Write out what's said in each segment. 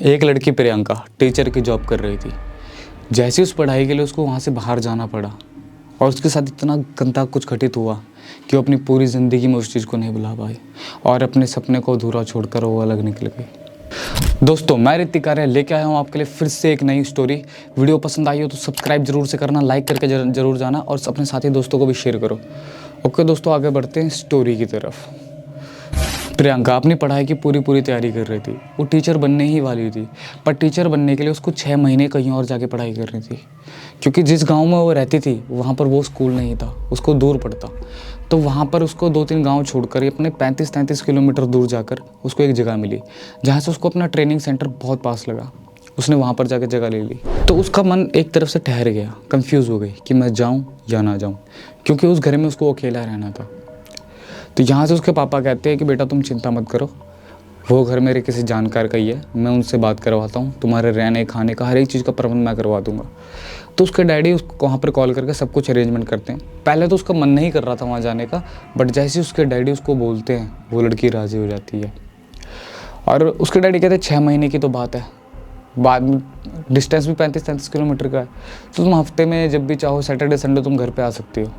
एक लड़की प्रियंका टीचर की जॉब कर रही थी। जैसे उस पढ़ाई के लिए उसको वहाँ से बाहर जाना पड़ा और उसके साथ इतना गंदा कुछ घटित हुआ कि वो अपनी पूरी ज़िंदगी में उस चीज़ को नहीं भुला पाई और अपने सपने को अधूरा छोड़कर वो अलग निकल गई। दोस्तों, मैं ऋतिक आर्य लेके आया हूँ आपके लिए फिर से एक नई स्टोरी। वीडियो पसंद आई हो तो सब्सक्राइब जरूर से करना, लाइक करके जरूर जाना और अपने साथी दोस्तों को भी शेयर करो। ओके दोस्तों, आगे बढ़ते हैं स्टोरी की तरफ। प्रियंका अपनी पढ़ाई की पूरी तैयारी कर रही थी। वो टीचर बनने ही वाली थी, पर टीचर बनने के लिए उसको 6 महीने कहीं और जाके पढ़ाई करनी थी, क्योंकि जिस गांव में वो रहती थी वहाँ पर वो स्कूल नहीं था, उसको दूर पड़ता। तो वहाँ पर उसको 2-3 गांव छोड़कर अपने 35-33 किलोमीटर दूर जाकर उसको एक जगह मिली, जहाँ से उसको अपना ट्रेनिंग सेंटर बहुत पास लगा। उसने वहाँ पर जाकर जगह ले ली तो उसका मन एक तरफ से ठहर गया, कंफ्यूज हो गई कि मैं जाऊँ या ना जाऊँ, क्योंकि उस घर में उसको अकेला रहना था। तो यहाँ से उसके पापा कहते हैं कि बेटा तुम चिंता मत करो, वो घर मेरे किसी जानकार का ही है, मैं उनसे बात करवाता हूँ, तुम्हारे रहने खाने का हर एक चीज़ का प्रबंध मैं करवा दूंगा। तो उसके डैडी उसको वहाँ पर कॉल करके सब कुछ अरेंजमेंट करते हैं। पहले तो उसका मन नहीं कर रहा था वहाँ जाने का, बट जैसे ही उसके डैडी उसको बोलते हैं वो लड़की राज़ी हो जाती है। और उसके डैडी कहते हैं 6 महीने की तो बात है, बाद में डिस्टेंस भी 35-33 किलोमीटर का है, तो तुम हफ्ते में जब भी चाहो सैटरडे संडे तुम घर पर आ सकती हो।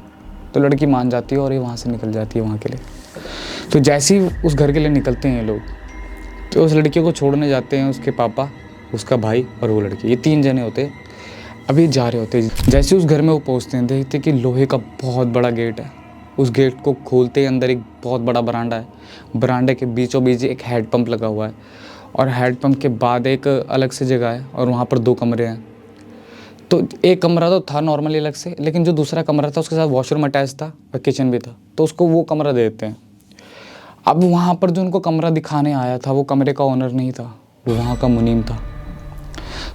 तो लड़की मान जाती है और ये वहाँ से निकल जाती है वहाँ के लिए। तो जैसे ही उस घर के लिए निकलते हैं ये लोग, तो उस लड़की को छोड़ने जाते हैं उसके पापा, उसका भाई और वो लड़की, ये 3 जने होते हैं। अभी जा रहे होते हैं, जैसे उस घर में वो पहुँचते हैं देखते कि लोहे का बहुत बड़ा गेट है। उस गेट को खोलते ही अंदर एक बहुत बड़ा बरामदा है। बरामदे के बीचों बीच एक हैंडपम्प लगा हुआ है और हैंडपम्प के बाद एक अलग से जगह है और वहाँ पर 2 कमरे हैं। तो एक कमरा तो था नॉर्मली अलग से, लेकिन जो दूसरा कमरा था उसके साथ वॉशरूम अटैच था और किचन भी था, तो उसको वो कमरा दे देते हैं। अब वहाँ पर जो उनको कमरा दिखाने आया था वो कमरे का ओनर नहीं था, वो वहाँ का मुनीम था।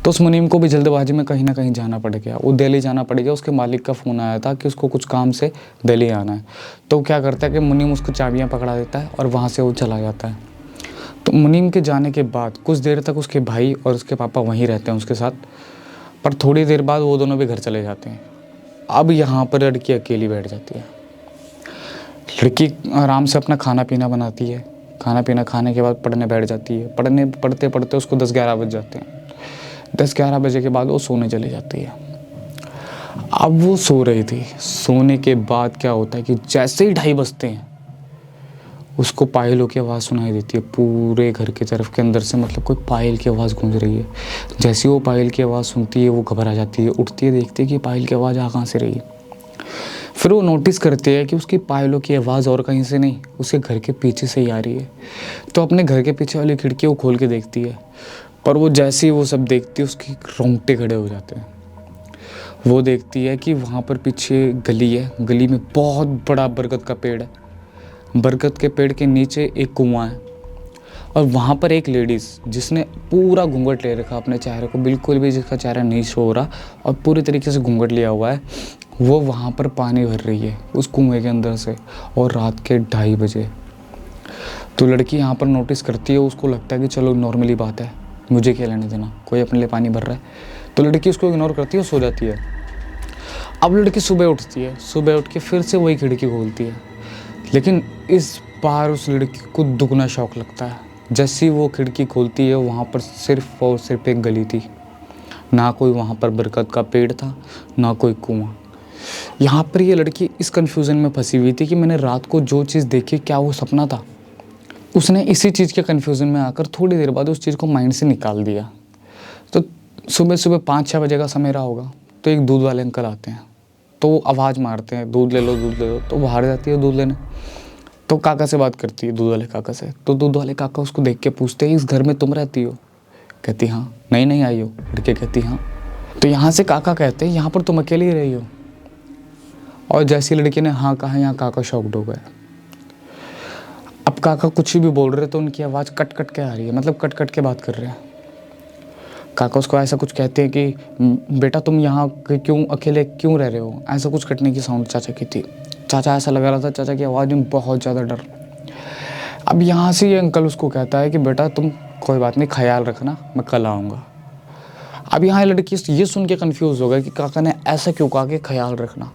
तो उस मुनीम को भी जल्दबाजी में कहीं ना कहीं जाना पड़ गया, वो दिल्ली जाना पड़ गया। उसके मालिक का फ़ोन आया था कि उसको कुछ काम से दिल्ली आना है। तो क्या करता है कि मुनीम उसको चाबियाँ पकड़ा देता है और वहाँ से वो चला जाता है। तो मुनीम के जाने के बाद कुछ देर तक उसके भाई और उसके पापा वहीं रहते हैं उसके साथ, पर थोड़ी देर बाद वो दोनों भी घर चले जाते हैं। अब यहाँ पर लड़की अकेली बैठ जाती है। लड़की आराम से अपना खाना पीना बनाती है, खाना पीना खाने के बाद पढ़ने बैठ जाती है। पढ़ते पढ़ते उसको 10-11 बज जाते हैं। 10-11 बजे के बाद वो सोने चली जाती है। अब वो सो रही थी, सोने के बाद क्या होता है कि जैसे ही 2:30 बजते हैं उसको पायलों की आवाज़ सुनाई देती है पूरे घर की तरफ के अंदर से, मतलब कोई पायल की आवाज़ गूंज रही है। जैसे वो पायल की आवाज़ सुनती है वो घबरा जाती है, उठती है, देखती है कि पायल की आवाज़ कहाँ से रही है। फिर वो नोटिस करती है कि उसकी पायलों की आवाज़ और कहीं से नहीं, उसके घर के पीछे से ही आ रही है। तो अपने घर के पीछे वाली खिड़की वो खोल के देखती है, पर वो जैसे ही वो सब देखती है उसके रोंगटे खड़े हो जाते हैं। वो देखती है कि वहाँ पर पीछे गली है, गली में बहुत बड़ा बरगद का पेड़ है। बरगद के पेड़ के नीचे एक कुआं है और वहाँ पर एक लेडीज़ जिसने पूरा घूंघट ले रखा अपने चेहरे को, बिल्कुल भी जिसका चेहरा नहीं शो रहा और पूरी तरीके से घूंघट लिया हुआ है, वो वहाँ पर पानी भर रही है उस कुएं के अंदर से, और रात के 2:30 बजे। तो लड़की यहाँ पर नोटिस करती है, उसको लगता है कि चलो नॉर्मली बात है, मुझे क्या लेने देना, कोई अपने लिए पानी भर रहा है। तो लड़की उसको इग्नोर करती है और सो जाती है। अब लड़की सुबह उठती है, सुबह उठ के फिर से वही खिड़की खोलती है, लेकिन इस बार उस लड़की को दुगना शौक लगता है। जैसी वो खिड़की खोलती है वहाँ पर सिर्फ और सिर्फ एक गली थी, ना कोई वहाँ पर बरगद का पेड़ था, ना कोई कुआं। यहाँ पर ये लड़की इस कन्फ्यूज़न में फंसी हुई थी कि मैंने रात को जो चीज़ देखी क्या वो सपना था। उसने इसी चीज़ के कन्फ्यूज़न में आकर थोड़ी देर बाद उस चीज़ को माइंड से निकाल दिया। तो सुबह सुबह 5-6 बजे का समय रहा होगा, तो एक दूध वाले अंकल आते हैं, तो वो आवाज़ मारते हैं दूध ले लो दूध ले लो। तो बाहर जाती है दूध लेने, तो काका से बात करती है, दूध वाले काका से। तो दूध वाले काका उसको देख के पूछते हैं इस घर में तुम रहती हो? कहती हाँ। नहीं आई हो? लड़के कहती हाँ। तो यहाँ से काका कहते हैं यहाँ पर तुम अकेली ही रही हो? और जैसी लड़की ने हाँ कहा, यहाँ काका शॉक्ड हो गए। अब काका कुछ भी बोल रहे तो उनकी आवाज़ कट कट के आ रही है, मतलब कट कट के बात कर रहे हैं। काका उसको ऐसा कुछ कहते हैं कि बेटा तुम यहाँ क्यों अकेले क्यों रह रहे हो, ऐसा कुछ कटने की साउंड चाचा की थी। चाचा ऐसा लग रहा था चाचा की आवाज़ में बहुत ज़्यादा डर। अब यहाँ से ये अंकल उसको कहता है कि बेटा तुम कोई बात नहीं, ख्याल रखना, मैं कल आऊँगा। अब यहाँ लड़की ये सुन के कन्फ्यूज़ हो गया कि काका ने ऐसा क्यों कहा कि ख्याल रखना।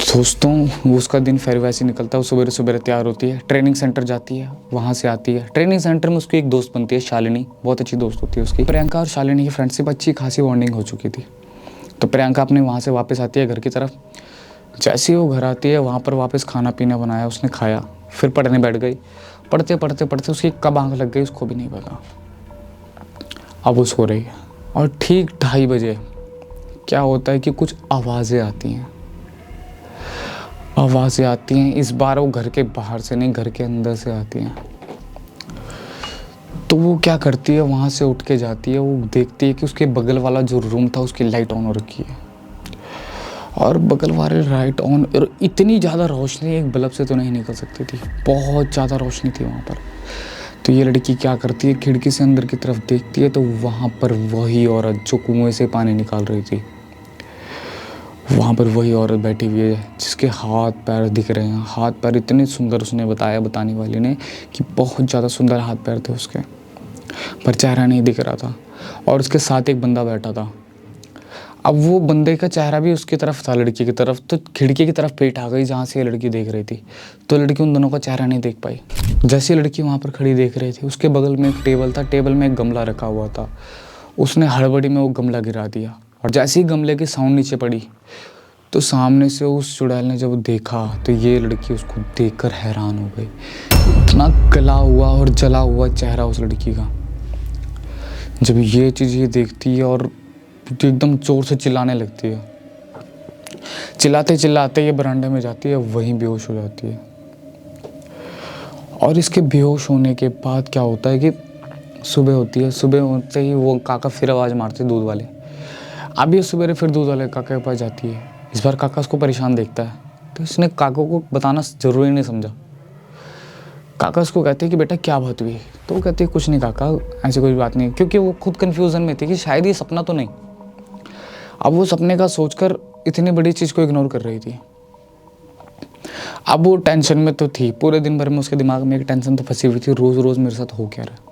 दोस्तों वो उसका दिन फिर वैसे निकलता है। वो सवेरे सवेरे तैयार होती है, ट्रेनिंग सेंटर जाती है, वहाँ से आती है। ट्रेनिंग सेंटर में उसकी एक दोस्त बनती है, शालिनी, बहुत अच्छी दोस्त होती है उसकी। प्रियंका और शालिनी की फ्रेंडशिप अच्छी खासी बॉन्डिंग हो चुकी थी। तो प्रियंका अपने वहाँ से वापस आती है घर की तरफ। जैसे ही वो घर आती है, वहाँ पर वापस खाना पीना बनाया उसने, खाया, फिर पढ़ने बैठ गई। पढ़ते पढ़ते पढ़ते उसकी कब आँख लग गई उसको भी नहीं पता। अब वो सो रही है और ठीक 2:30 बजे क्या होता है कि कुछ आवाज़ें आती हैं। आवाज़ें आती हैं, इस बार वो घर के बाहर से नहीं, घर के अंदर से आती हैं। तो वो क्या करती है, वहाँ से उठ के जाती है। वो देखती है कि उसके बगल वाला जो रूम था उसकी लाइट ऑन हो रखी है, और बगल वाले लाइट ऑन, और इतनी ज़्यादा रोशनी एक बल्ब से तो नहीं निकल सकती थी, बहुत ज़्यादा रोशनी थी वहाँ पर। तो ये लड़की क्या करती है, खिड़की से अंदर की तरफ देखती है, तो वहाँ पर वही औरत जो कुएं से पानी निकाल रही थी, वहाँ पर वही औरत बैठी हुई है जिसके हाथ पैर दिख रहे हैं। हाथ पैर इतने सुंदर, उसने बताया, बताने वाली ने, कि बहुत ज़्यादा सुंदर हाथ पैर थे उसके, पर चेहरा नहीं दिख रहा था। और उसके साथ एक बंदा बैठा था। अब वो बंदे का चेहरा भी उसकी तरफ था, लड़की की तरफ। तो खिड़की की तरफ पेट आ गई जहाँ से ये लड़की देख रही थी। तो लड़की उन दोनों का चेहरा नहीं देख पाई। जैसे लड़की वहाँ पर खड़ी देख रही थी, उसके बगल में एक टेबल था, टेबल में एक गमला रखा हुआ था। उसने हड़बड़ी में वो गमला गिरा दिया, और जैसे ही गमले की साउंड नीचे पड़ी, तो सामने से उस चुड़ैल ने जब देखा, तो ये लड़की उसको देखकर हैरान हो गई। इतना गला हुआ और जला हुआ चेहरा उस लड़की का। जब ये चीज़ ये देखती है और एकदम जोर से चिल्लाने लगती है। चिल्लाते चिल्लाते ये बरामदे में जाती है, वहीं बेहोश हो जाती है। और इसके बेहोश होने के बाद क्या होता है कि सुबह होती है। सुबह होते ही वो काका फिर आवाज़ मारते दूध वाले। अब ये सवेरे फिर दूध वाले काका के पास जाती है। इस बार काका उसको परेशान देखता है, तो इसने काका को बताना ज़रूरी नहीं समझा। काका उसको कहते हैं कि बेटा क्या बात हुई। तो वो कहते हैं कुछ नहीं काका, ऐसी कोई बात नहीं, क्योंकि वो खुद कन्फ्यूज़न में थी कि शायद ये सपना तो नहीं। अब वो सपने का सोचकर इतनी बड़ी चीज़ को इग्नोर कर रही थी। अब वो टेंशन में तो थी, पूरे दिन भर में उसके दिमाग में एक टेंशन तो फंसी हुई थी, रोज़ रोज़ मेरे साथ हो क्या रहा है।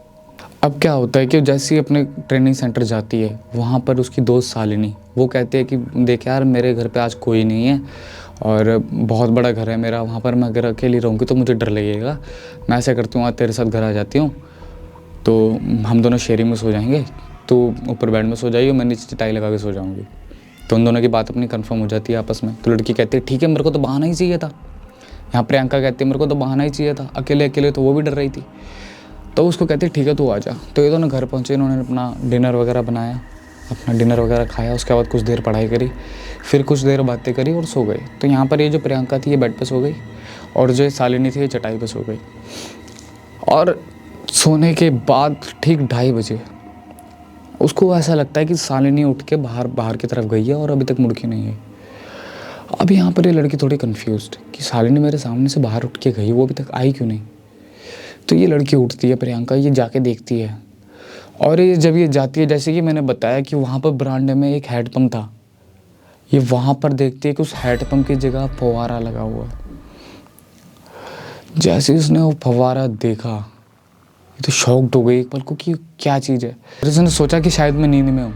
अब क्या होता है कि जैसे ही अपने ट्रेनिंग सेंटर जाती है, वहाँ पर उसकी दोस्त शालिनी, वो कहती है कि देख यार, मेरे घर पे आज कोई नहीं है, और बहुत बड़ा घर है मेरा, वहाँ पर मैं अगर अकेली रहूँगी तो मुझे डर लगेगा। मैं ऐसा करती हूँ, आज तेरे साथ घर आ जाती हूँ, तो हम दोनों शेयरिंग में सो जाएंगे। तो ऊपर बेड में सो जाइए, मैं नीचे चटाई लगा के सो जाऊँगी। तो उन दोनों की बात अपनी कंफर्म हो जाती है आपस में। तो लड़की कहती है ठीक है, मेरे को तो बहाना ही चाहिए था। यहाँ प्रियंका कहती है मेरे को तो बहाना ही चाहिए था, अकेले अकेले, तो वो भी डर रही थी। तो उसको कहती है ठीक है तू आ जा। तो ये दोनों घर पहुँचे, इन्होंने अपना डिनर वगैरह बनाया, अपना डिनर वगैरह खाया। उसके बाद कुछ देर पढ़ाई करी, फिर कुछ देर बातें करी और सो गए। तो यहाँ पर ये जो प्रियंका थी ये बेड पे सो गई, और जो शालिनी थी ये चटाई पे सो गई। और सोने के बाद ठीक 2:30 बजे उसको ऐसा लगता है कि शालिनी उठ के बाहर की तरफ गई है और अभी तक मुड़ के नहीं है। अब यहाँ पर ये लड़की थोड़ी कन्फ्यूज्ड कि शालिनी मेरे सामने से बाहर उठ के गई, वो अभी तक आई क्यों नहीं। तो ये लड़की उठती है, प्रियंका, ये जाके देखती है। और ये जब ये जाती है, जैसे कि मैंने बताया कि वहाँ पर बरामदे में एक हैंडपम्प था, ये वहाँ पर देखती है कि उस हैंडपम्प की जगह फव्वारा लगा हुआ है। जैसे उसने वो फव्वारा देखा, ये तो शॉक्ड हो गई एक पल को कि क्या चीज़ है। फिर इसने सोचा कि शायद मैं नींद में हूँ।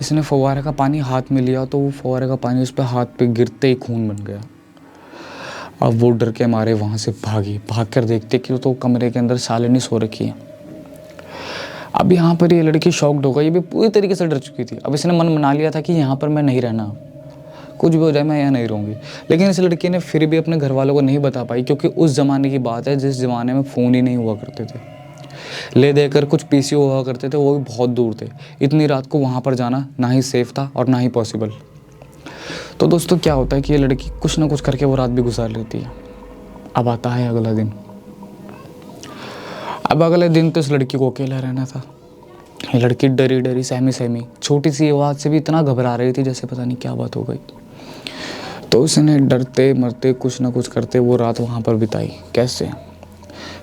इसने फव्वारे का पानी हाथ में लिया, तो वो फव्वारे का पानी उस पर हाथ पे गिरते ही खून बन गया। अब वो डर के मारे वहाँ से भाग कर देखते कि तो कमरे के अंदर शालिनी सो रखी है। अब यहाँ पर ये लड़की शॉक्ड हो गई, ये भी पूरी तरीके से डर चुकी थी। अब इसने मन बना लिया था कि यहाँ पर मैं नहीं रहना, कुछ भी हो जाए मैं यहाँ नहीं रहूँगी। लेकिन इस लड़की ने फिर भी अपने घर वालों को नहीं बता पाई, क्योंकि उस ज़माने की बात है जिस ज़माने में फ़ोन ही नहीं हुआ करते थे। ले देकर कुछ पीसी हुआ करते थे, वो भी बहुत दूर थे। इतनी रात को वहाँ पर जाना ना ही सेफ़ था और ना ही पॉसिबल। तो दोस्तों क्या होता है कि ये लड़की कुछ ना कुछ करके वो रात भी गुजार लेती है। अब आता है अगला दिन। अब अगले दिन तो इस लड़की को अकेला रहना था। ये लड़की डरी डरी, सहमी सहमी, छोटी सी आवाज़ से भी इतना घबरा रही थी जैसे पता नहीं क्या बात हो गई। तो उसने डरते मरते कुछ ना कुछ करते वो रात वहाँ पर बिताई। कैसे?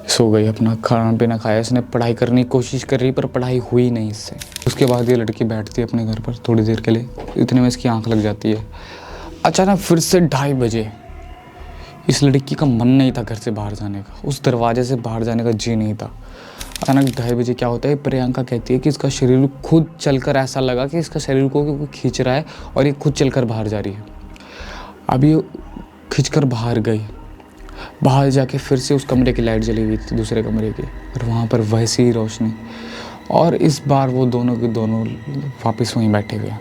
सो गई, अपना खाना पीना खाया, इसने पढ़ाई करने की कोशिश कर रही, पर पढ़ाई हुई नहीं इससे। उसके बाद ये लड़की बैठती है अपने घर पर थोड़ी देर के लिए, इतने में इसकी आँख लग जाती है। अचानक फिर से 2:30 बजे इस लड़की का मन नहीं था घर से बाहर जाने का, उस दरवाजे से बाहर जाने का जी नहीं था। अचानक 2:30 बजे क्या होता है, प्रियंका कहती है कि इसका शरीर खुद चलकर, ऐसा लगा कि इसका शरीर को खींच रहा है और ये खुद चलकर बाहर जा रही है। अब ये खींचकर बाहर गई। बाहर जाके फिर से उस कमरे की लाइट जली हुई थी, दूसरे कमरे की, और वहाँ पर वैसी ही रोशनी, और इस बार वो दोनों के दोनों वापस वहीं बैठे हुए हैं।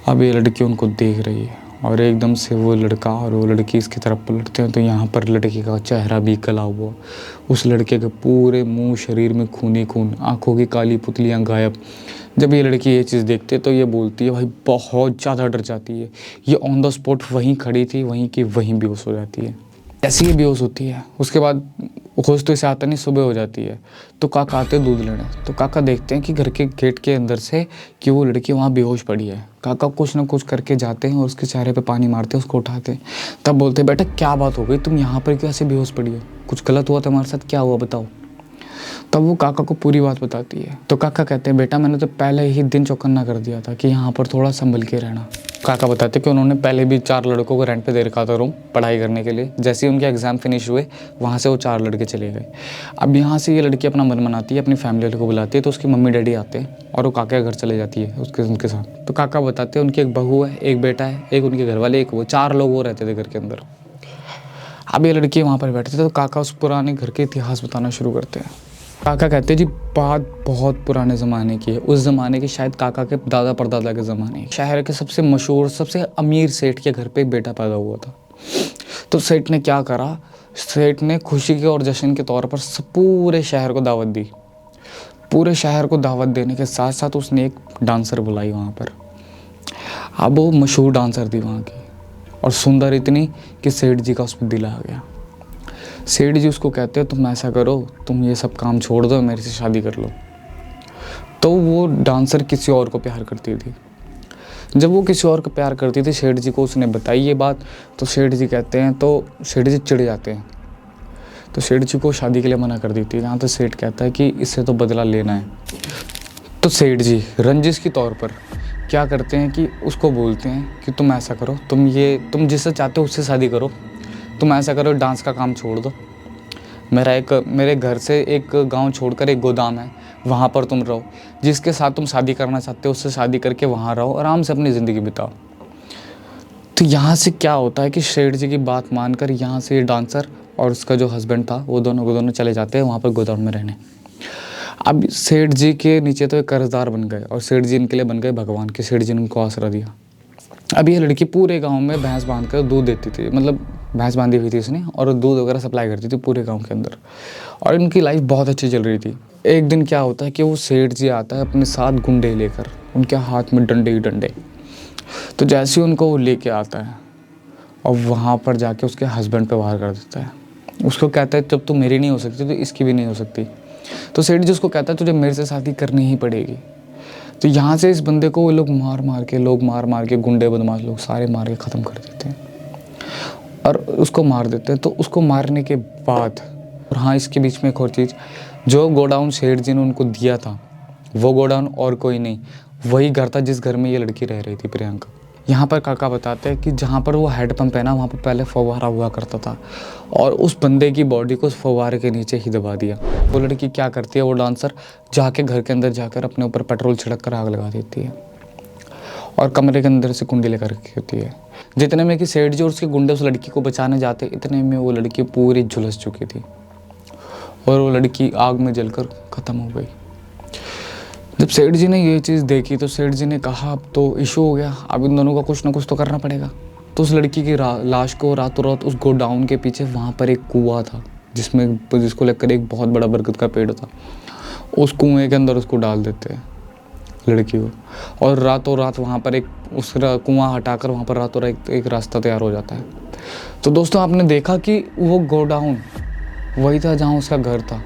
अब ये लड़की उनको देख रही है और एकदम से वो लड़का और वो लड़की इसकी तरफ पलटते हैं तो यहाँ पर लड़के का चेहरा भी गला हुआ, उस लड़के के पूरे मुंह शरीर में खून ही खून, आंखों की काली पुतलियाँ गायब। जब ये लड़की ये चीज़ देखती है तो ये बोलती है, भाई बहुत ज़्यादा डर जाती है। ये ऑन द स्पॉट वहीं खड़ी थी, वहीं की वहीं बेहोश हो जाती है। ऐसी ही बेहोश होती है। उसके बाद होश तो इसे आता नहीं, सुबह हो जाती है तो काका आते दूध लेने। तो काका देखते हैं कि घर के गेट के अंदर से कि वो लड़की वहाँ बेहोश पड़ी है। काका कुछ ना कुछ करके जाते हैं और उसके चेहरे पे पानी मारते हैं, उसको उठाते हैं। तब बोलते हैं, बेटा क्या बात हो गई, तुम यहाँ पर क्यों ऐसे बेहोश पड़ी हो, कुछ गलत हुआ तुम्हारे साथ, क्या हुआ बताओ। तब वो काका को पूरी बात बताती है। तो काका कहते हैं, बेटा मैंने तो पहले ही दिन चौकन्ना कर दिया था कि यहाँ पर थोड़ा संभल के रहना। काका बताते कि उन्होंने पहले भी 4 लड़कों को रेंट पे दे रखा था रूम पढ़ाई करने के लिए। जैसे ही उनके एग्ज़ाम फिनिश हुए वहाँ से वो 4 लड़के चले गए। अब यहाँ से ये लड़की अपना मन मनाती है, अपनी फैमिली वाले को बुलाती है, तो उसकी मम्मी डैडी आते हैं और वो काका के घर चले जाती है उनके साथ। तो काका बताते हैं उनकी एक बहू है, एक बेटा है, एक उनके घर वाले, एक वो, 4 लोग वो रहते थे घर के अंदर। अब ये लड़की वहाँ पर बैठे थे तो काका उस पुराने घर के इतिहास बताना शुरू करते हैं। काका कहते हैं, जी बात बहुत पुराने ज़माने की है, उस ज़माने की, शायद काका के दादा परदादा के ज़माने की। शहर के सबसे मशहूर सबसे अमीर सेठ के घर पे एक बेटा पैदा हुआ था। तो सेठ ने क्या करा, सेठ ने खुशी के और जश्न के तौर पर पूरे शहर को दावत दी। पूरे शहर को दावत देने के साथ साथ उसने एक डांसर बुलाई वहाँ पर। अब वो मशहूर डांसर थी वहाँ की और सुंदर इतनी कि सेठ जी का उस पर दिल आ गया। सेठ जी उसको कहते हैं, तुम ऐसा करो, तुम ये सब काम छोड़ दो, मेरे से शादी कर लो। तो वो डांसर किसी और को प्यार करती थी। जब वो किसी और को प्यार करती थी, सेठ जी को उसने बताई ये बात, तो सेठ जी कहते हैं, तो सेठ जी चिढ़ जाते हैं, तो सेठ जी को शादी के लिए मना कर देती है। जहाँ तो सेठ कहता है कि इससे तो बदला लेना है। तो सेठ जी रंजिश के तौर पर क्या करते हैं कि उसको बोलते हैं कि तुम ऐसा करो, तुम जिससे चाहते हो उससे शादी करो, तुम ऐसा करो डांस का काम छोड़ दो, मेरे घर से एक गांव छोड़कर एक गोदाम है, वहाँ पर तुम रहो, जिसके साथ तुम शादी करना चाहते हो उससे शादी करके वहाँ रहो, आराम से अपनी ज़िंदगी बिताओ। तो यहाँ से क्या होता है कि सेठ जी की बात मानकर यहाँ से ये डांसर और उसका जो हस्बैंड था वो दोनों चले जाते हैं वहाँ पर गोदाम में रहने। अब सेठ जी के नीचे तो एक कर्जदार बन गए और सेठ जी इनके लिए बन गए भगवान के। सेठ जी ने उनको आसरा दिया। अब ये लड़की पूरे गांव में भैंस बांध कर दूध देती थी, मतलब भैंस बांधी हुई थी इसने और दूध वगैरह सप्लाई करती थी पूरे गांव के अंदर, और इनकी लाइफ बहुत अच्छी चल रही थी। एक दिन क्या होता है कि वो सेठ जी आता है अपने साथ गुंडे लेकर, उनके हाथ में डंडे ही डंडे। तो जैसे ही उनको वो लेके आता है और वहाँ पर जाके उसके हस्बैंड पे वार कर देता है। उसको कहता है, जब तू मेरी नहीं हो सकती तो इसकी भी नहीं हो सकती। तो सेठ जी उसको कहता है, तुझे मेरे से शादी करनी ही पड़ेगी। तो यहाँ से इस बंदे को वो लोग मार मार के गुंडे बदमाश लोग सारे मार के ख़त्म कर देते हैं और उसको मार देते हैं। तो उसको मारने के बाद, और हाँ इसके बीच में एक और चीज़, जो गोडाउन सेठ जी ने उनको दिया था वो गोडाउन और कोई नहीं, वही घर था जिस घर में ये लड़की रह रही थी, प्रियंका। यहाँ पर काका बताते हैं कि जहाँ पर वो हेड पंप है ना, वहाँ पर पहले फव्वारा हुआ करता था और उस बंदे की बॉडी को उस फव्वारे के नीचे ही दबा दिया। वो लड़की क्या करती है, वो डांसर जाके घर के अंदर जाकर अपने ऊपर पेट्रोल छिड़क कर आग लगा देती है और कमरे के अंदर से कुंडी लेकर रखी होती है। जितने में कि सेठ जी और उसके गुंडे उस लड़की को बचाने जाते, इतने में वो लड़की पूरी झुलस चुकी थी और वो लड़की आग में जलकर ख़त्म हो गई। जब सेठ जी ने ये चीज़ देखी तो सेठ जी ने कहा, अब तो इशू हो गया, अब इन दोनों का कुछ ना कुछ तो करना पड़ेगा। तो उस लड़की की लाश को रातों रात उस गोडाउन के पीछे वहाँ पर एक कुआं था जिसको लेकर एक बहुत बड़ा बरगद का पेड़ था, उस कुएं के अंदर उसको डाल देते हैं लड़की को, और रातों रात वहाँ पर उस कुआं हटाकर वहाँ पर रातों रात एक रास्ता तैयार हो जाता है। तो दोस्तों आपने देखा कि वो गोडाउन वही था जहाँ उसका घर था।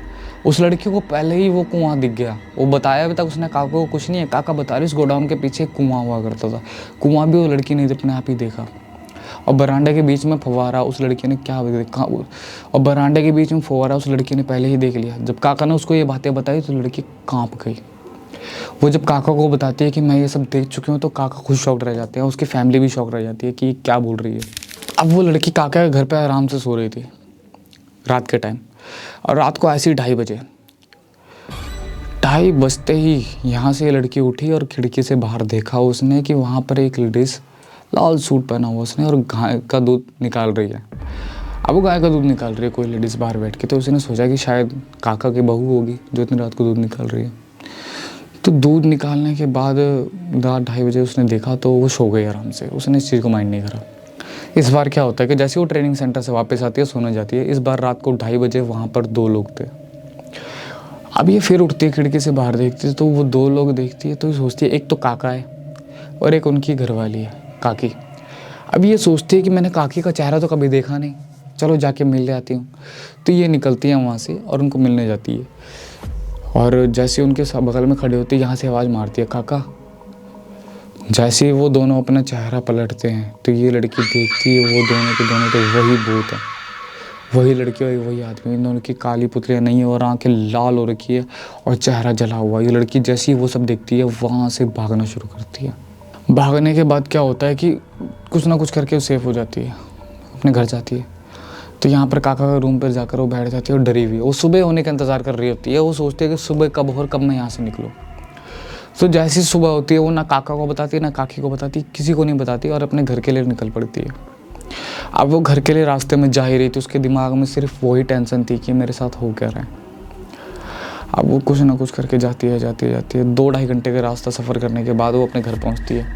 उस लड़की को पहले ही वो कुआं दिख गया। वो बताया अभी तक उसने काका को कुछ नहीं है, काका बता रही उस गोडाउन के पीछे कुआं हुआ करता था। कुआं भी वो लड़की ने अपने आप ही देखा और बरामदे के बीच में फव्वारा उस लड़की ने क्या देखा, और बरामदे के बीच में फव्वारा उस लड़की ने पहले ही देख लिया। जब काका ने उसको ये बातें बताई तो लड़की काँप गई। वो जब काका को बताती है कि मैं ये सब देख चुकी हूँ तो काका खुद शॉक रह जाते हैं, उसकी फैमिली भी शॉक रह जाती है कि क्या बोल रही है। अब वो लड़की काका के घर पे आराम से सो रही थी रात के टाइम, और रात को ऐसे ही 2:30 बजे, 2:30 बजते ही यहाँ से ये लड़की उठी और खिड़की से बाहर देखा उसने कि वहाँ पर एक लेडीज़ लाल सूट पहना हुआ उसने और गाय का दूध निकाल रही है। अब वो गाय का दूध निकाल रही है कोई लेडीज़ बाहर बैठ के, तो उसने सोचा कि शायद काका की बहू होगी जो इतनी रात को दूध निकाल रही है। तो दूध निकालने के बाद रात 2:30 बजे उसने देखा तो वो सो गई आराम से, उसने इस चीज़ को माइंड नहीं करा। इस बार क्या होता है कि जैसे वो ट्रेनिंग सेंटर से वापस आती है सोने जाती है, इस बार रात को 2:30 बजे वहाँ पर 2 लोग थे। अब ये फिर उठती है, खिड़की से बाहर देखती है तो वो 2 लोग देखती है तो ये सोचती है एक तो काका है और एक उनकी घरवाली है काकी। अब ये सोचती है कि मैंने काकी का चेहरा तो कभी देखा नहीं, चलो जाके मिल ले आती हूँ। तो ये निकलती है वहाँ से और उनको मिलने जाती है, और जैसे उनके बगल में खड़े होती है यहाँ से आवाज़ मारती है काका। जैसे ही वो दोनों अपना चेहरा पलटते हैं तो ये लड़की देखती है वो दोनों के दोनों तो वही भूत है, वही लड़की और वही आदमी। इन दोनों की काली पुतलियाँ नहीं है और आंखें लाल हो रखी है और चेहरा जला हुआ। ये लड़की जैसे ही वो सब देखती है वहाँ से भागना शुरू करती है। भागने के बाद क्या होता है कि कुछ ना कुछ करके वो सेफ हो जाती है, अपने घर जाती है। तो यहाँ पर काका के रूम पर जाकर वो बैठ जाती है और डरी हुई है। वो सुबह होने का इंतज़ार कर रही होती है, वो सोचती है कि सुबह कब और कब मैं यहाँ से निकलूँ। तो जैसी सुबह होती है वो ना काका को बताती है ना काकी को बताती, किसी को नहीं बताती और अपने घर के लिए निकल पड़ती है। अब वो घर के लिए रास्ते में जा ही रही थी, उसके दिमाग में सिर्फ वही टेंशन थी कि मेरे साथ हो क्या रहा है। अब वो कुछ ना कुछ करके जाती है 2-2.5 घंटे का रास्ता सफ़र करने के बाद वो अपने घर पहुंचती है।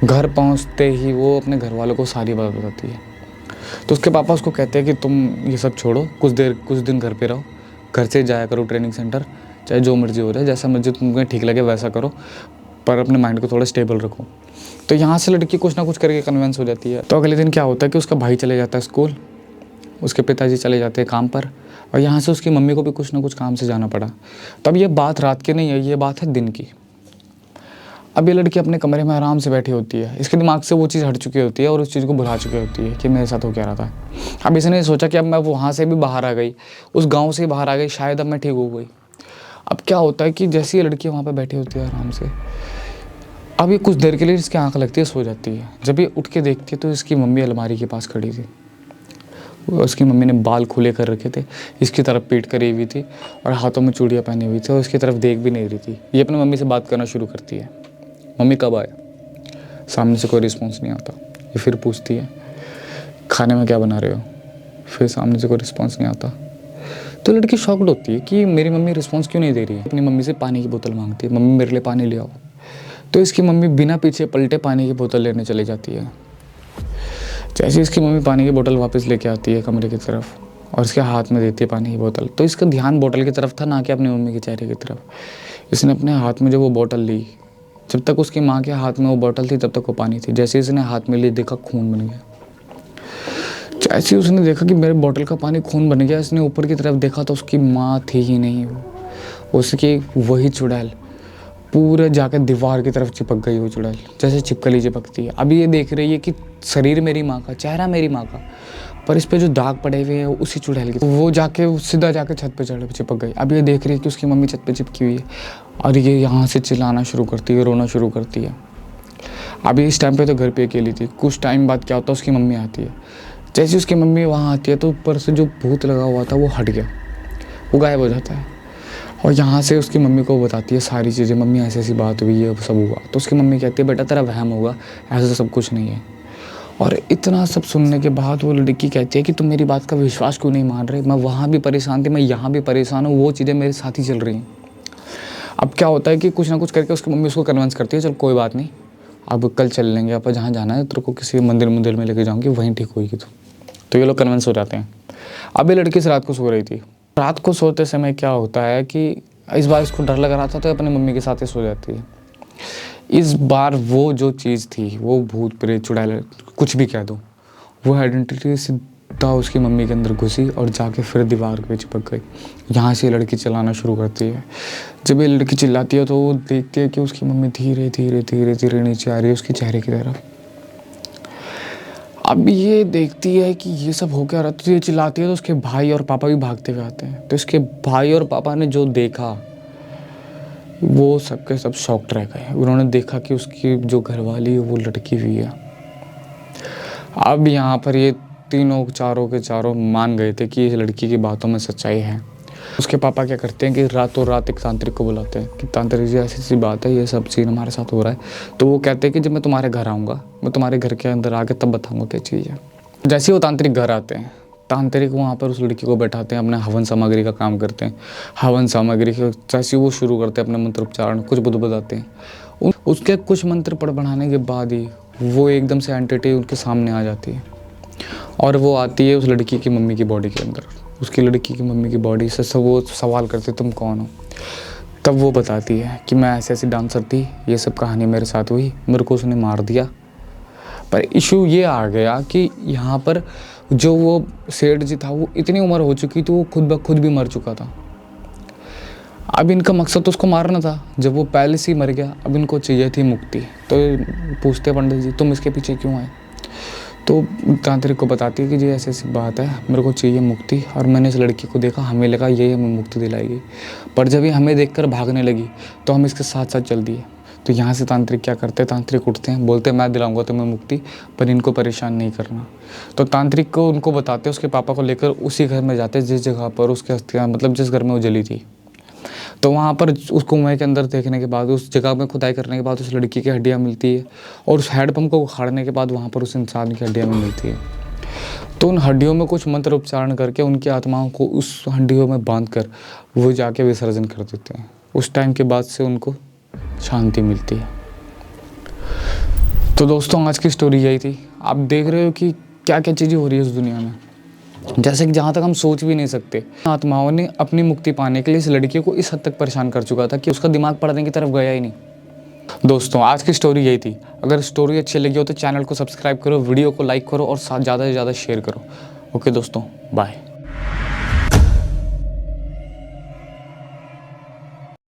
घर पहुंचते ही वो अपने घर वालों को सारी बात बताती है। तो उसके पापा उसको कहते हैं कि तुम ये सब छोड़ो, कुछ दिन घर पे रहो, घर से जाया करो ट्रेनिंग सेंटर, चाहे जो मर्जी हो जाए, जैसा मर्जी तुम्हें ठीक लगे वैसा करो, पर अपने माइंड को थोड़ा स्टेबल रखो। तो यहाँ से लड़की कुछ ना कुछ करके कन्विंस हो जाती है। तो अगले दिन क्या होता है कि उसका भाई चले जाता है स्कूल, उसके पिताजी चले जाते हैं काम पर, और यहाँ से उसकी मम्मी को भी कुछ ना कुछ काम से जाना पड़ा। तब ये बात रात की नहीं है, ये बात है दिन की। अब ये लड़की अपने कमरे में आराम से बैठी होती है, इसके दिमाग से वो चीज़ हट चुकी होती है और उस चीज़ को भुला चुकी होती है कि मेरे साथ हो क्या रहा था। अब इसने सोचा कि अब मैं वहाँ से भी बाहर आ गई, उस गाँव से बाहर आ गई, शायद अब मैं ठीक हो गई। अब क्या होता है कि जैसे ये लड़की वहाँ पर बैठी होती है आराम से, अब ये कुछ देर के लिए इसकी आँख लगती है, सो जाती है। जब ये उठ के देखती है तो इसकी मम्मी अलमारी के पास खड़ी थी। उसकी मम्मी ने बाल खुले कर रखे थे, इसकी तरफ पीठ करी हुई थी और हाथों में चूड़ियाँ पहनी हुई थी और इसकी तरफ देख भी नहीं रही थी। ये अपनी मम्मी से बात करना शुरू करती है, मम्मी कब आए? सामने से कोई रिस्पॉन्स नहीं आता। ये फिर पूछती है खाने में क्या बना रहे हो? फिर सामने से कोई रिस्पॉन्स नहीं आता। तो लड़की शॉक्ड होती है कि मेरी मम्मी रिस्पॉन्स क्यों नहीं दे रही है। अपनी मम्मी से पानी की बोतल मांगती है, मम्मी मेरे लिए पानी ले आओ। तो इसकी मम्मी बिना पीछे पलटे पानी की बोतल लेने चली जाती है। जैसे इसकी मम्मी पानी की बोतल वापस लेके आती है कमरे की तरफ और इसके हाथ में देती है पानी की बोतल, तो इसका ध्यान बोतल की तरफ था, ना कि अपनी मम्मी के चेहरे की तरफ। इसने अपने हाथ में जब वो बोतल ली, जब तक उसकी माँ के हाथ में वो बोतल थी तब तक वो पानी थी। जैसे इसने हाथ में ली, देखा खून बन गया। जैसे उसने देखा कि मेरे बोतल का पानी खून बन गया, इसने ऊपर की तरफ देखा तो उसकी माँ थी ही नहीं। वो उसकी वही चुड़ैल पूरे जाकर दीवार की तरफ चिपक गई। वो चुड़ैल जैसे छिपकली चिपकती है। अभी ये देख रही है कि शरीर मेरी माँ का, चेहरा मेरी माँ का, पर इस पे जो दाग पड़े हुए हैं उसी चुड़ैल के। वो जाके सीधा जाके छत पे चढ़ चिपक गई। अब ये देख रही है कि उसकी मम्मी छत पे चिपकी हुई है और ये यहाँ से चिल्लाना शुरू करती है, रोना शुरू करती है। अभी इस टाइम पे तो घर पे अकेली थी। कुछ टाइम बाद क्या होता है, उसकी मम्मी आती है। जैसे उसकी मम्मी वहाँ आती है तो ऊपर से जो भूत लगा हुआ था वो हट गया, वो गायब हो जाता है। और यहाँ से उसकी मम्मी को बताती है सारी चीज़ें, मम्मी ऐसी ऐसी बात हुई है, सब हुआ। तो उसकी मम्मी कहती है बेटा तेरा वहम होगा, ऐसा सब कुछ नहीं है। और इतना सब सुनने के बाद वो लड़की कहती है कि तुम मेरी बात का विश्वास क्यों नहीं मान रहे? मैं वहाँ भी परेशान थी, मैं यहाँ भी परेशान हूँ, वो चीज़ें मेरे साथ ही चल रही हैं। अब क्या होता है कि कुछ ना कुछ करके उसकी मम्मी उसको कन्विंस करती है, चल कोई बात नहीं, अब कल चल लेंगे, आप जहाँ जाना है तेरे को किसी मंदिर में लेके जाऊँगी, वहीं ठीक होगी तू। तो ये लोग कन्विंस हो जाते हैं। अब ये लड़की इस रात को सो रही थी। रात को सोते समय क्या होता है कि इस बार इसको डर लग रहा था तो अपनी मम्मी के साथ ही सो जाती है। इस बार वो जो चीज़ थी, वो भूत प्रेत चुड़ैल कुछ भी कह दो, वो आइडेंटिटी सीधा उसकी मम्मी के अंदर घुसी और जाके फिर दीवार पे चिपक गई। यहाँ से लड़की चिल्लाना शुरू करती है। जब ये लड़की चिल्लाती है तो वो देखती है कि उसकी मम्मी धीरे धीरे धीरे धीरे नीचे आ रही है उसके चेहरे की तरफ। अब ये देखती है कि ये सब हो क्या रहा, तो ये चिल्लाती है तो उसके भाई और पापा भी भागते हुए आते हैं। तो इसके भाई और पापा ने जो देखा वो सबके सब शॉक्ड रह गए। उन्होंने देखा कि उसकी जो घरवाली है वो लटकी हुई है। अब यहाँ पर ये तीनों चारों के चारों मान गए थे कि इस लड़की की बातों में सच्चाई है उसके पापा क्या करते हैं कि रातों रात एक तांत्रिक को बुलाते हैं कि तांत्रिक जी ऐसी सी बात है, ये सब सीन हमारे साथ हो रहा है। तो वो कहते हैं कि जब मैं तुम्हारे घर आऊँगा, मैं तुम्हारे घर के अंदर आके तब बताऊँगा क्या चीज़ है। जैसे ही वो तांत्रिक घर आते हैं, तांत्रिक वहाँ पर उस लड़की को बैठाते हैं, अपने हवन सामग्री का काम करते हैं। हवन सामग्री के जैसे वो शुरू करते हैं अपने मंत्र उच्चारण, कुछ बताते हैं। उसके कुछ मंत्र पढ़ बढ़ाने के बाद ही वो एकदम से एंटिटी उनके सामने आ जाती है, और वो आती है उस लड़की की मम्मी की बॉडी के अंदर। उसकी लड़की की मम्मी की बॉडी से सब वो सवाल करते तुम कौन हो। तब वो बताती है कि मैं ऐसे ऐसी डांसर थी, ये सब कहानी मेरे साथ हुई, मेरे को उसने मार दिया। पर इशू ये आ गया कि यहाँ पर जो वो सेठ जी था वो इतनी उम्र हो चुकी थी, वो खुद ब खुद भी मर चुका था। अब इनका मकसद तो उसको मारना था, जब वो पहले से ही मर गया, अब इनको चाहिए थी मुक्ति। तो पूछते पंडित जी तुम इसके पीछे क्यों आए। तो तांत्रिक को बताती है कि जी ऐसी ऐसी बात है, मेरे को चाहिए मुक्ति, और मैंने इस लड़की को देखा, हमें लगा ये हमें मुक्ति दिलाएगी, पर जब ये हमें देखकर भागने लगी तो हम इसके साथ साथ चल दिए। तो यहाँ से तांत्रिक क्या करते हैं, तांत्रिक उठते हैं, बोलते हैं मैं दिलाऊंगा तुम्हें मुक्ति, पर इनको परेशान नहीं करना। तो तांत्रिक को उनको बताते हैं, उसके पापा को लेकर उसी घर में जाते हैं जिस जगह पर उसके अस्थियाँ, मतलब जिस घर में वो जली थी। तो वहाँ पर उस कुएं के अंदर देखने के बाद, उस जगह में खुदाई करने के बाद उस लड़की की हड्डियाँ मिलती है, और उस हैंडपम्प को उखाड़ने के बाद वहाँ पर उस इंसान की हड्डियाँ भी मिलती है। तो उन हड्डियों में कुछ मंत्र उच्चारण करके उनकी आत्माओं को उस हड्डियों में बांध कर वो जाके विसर्जन कर देते हैं। उस टाइम के बाद से उनको शांति मिलती है। तो दोस्तों आज की स्टोरी यही थी। आप देख रहे हो कि क्या क्या चीज़ें हो रही है इस दुनिया में, जैसे कि जहाँ तक हम सोच भी नहीं सकते। आत्माओं ने अपनी मुक्ति पाने के लिए इस लड़की को इस हद तक परेशान कर चुका था कि उसका दिमाग पढ़ने की तरफ गया ही नहीं। दोस्तों आज की स्टोरी यही थी। अगर स्टोरी अच्छी लगी हो तो चैनल को सब्सक्राइब करो, वीडियो को लाइक करो और ज़्यादा से ज़्यादा शेयर करो। ओके दोस्तों, बाय।